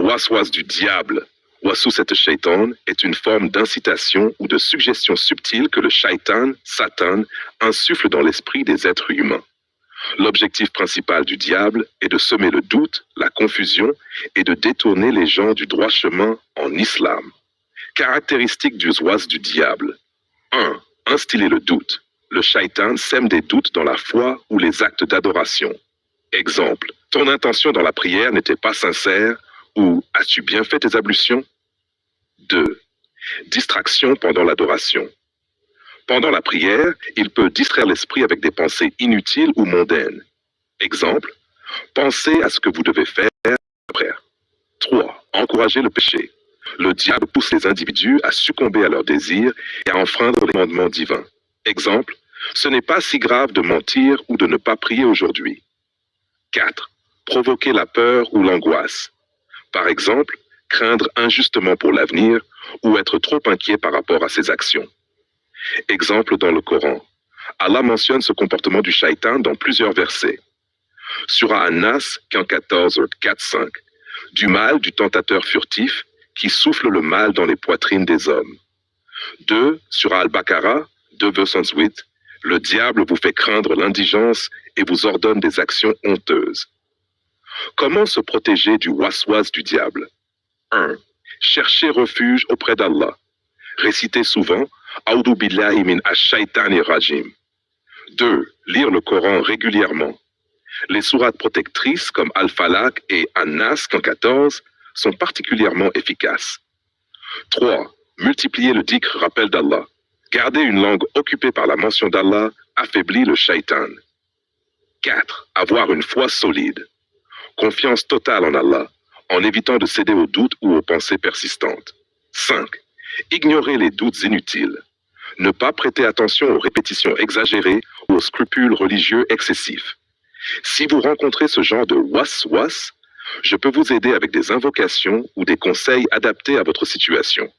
waswas du diable, waswasat shaitan, est une forme d'incitation ou de suggestion subtile que le shaitan, Satan, insuffle dans l'esprit des êtres humains. L'objectif principal du diable est de semer le doute, la confusion et de détourner les gens du droit chemin en islam. Caractéristiques du waswas du diable. 1. Instiller le doute. Le shaitan sème des doutes dans la foi ou les actes d'adoration. Exemple, ton intention dans la prière n'était pas sincère ou as-tu bien fait tes ablutions? 2. Distraction pendant l'adoration. Pendant la prière, il peut distraire l'esprit avec des pensées inutiles ou mondaines. Exemple, pensez à ce que vous devez faire après. 3. Encourager le péché. Le diable pousse les individus à succomber à leurs désirs et à enfreindre les commandements divins. Exemple, ce n'est pas si grave de mentir ou de ne pas prier aujourd'hui. 4. Provoquer la peur ou l'angoisse. Par exemple, craindre injustement pour l'avenir ou être trop inquiet par rapport à ses actions. Exemple dans le Coran. Allah mentionne ce comportement du shaitan dans plusieurs versets. Surah An-Nas, 14, 4-5. Du mal du tentateur furtif qui souffle le mal dans les poitrines des hommes. 2. Surah Al-Baqarah, 2:8. Le diable vous fait craindre l'indigence et vous ordonne des actions honteuses. Comment se protéger du waswas du diable? 1. Chercher refuge auprès d'Allah. Réciter souvent A'udhu billahi min ash-shaytanir rajim. 2. Lire le Coran régulièrement. Les sourates protectrices comme Al-Falaq et An-Nas 14 sont particulièrement efficaces. 3. Multiplier le dhikr rappel d'Allah. Garder une langue occupée par la mention d'Allah affaiblit le shaitan. 4. Avoir une foi solide. Confiance totale en Allah, en évitant de céder aux doutes ou aux pensées persistantes. 5. Ignorer les doutes inutiles. Ne pas prêter attention aux répétitions exagérées ou aux scrupules religieux excessifs. Si vous rencontrez ce genre de waswas, je peux vous aider avec des invocations ou des conseils adaptés à votre situation.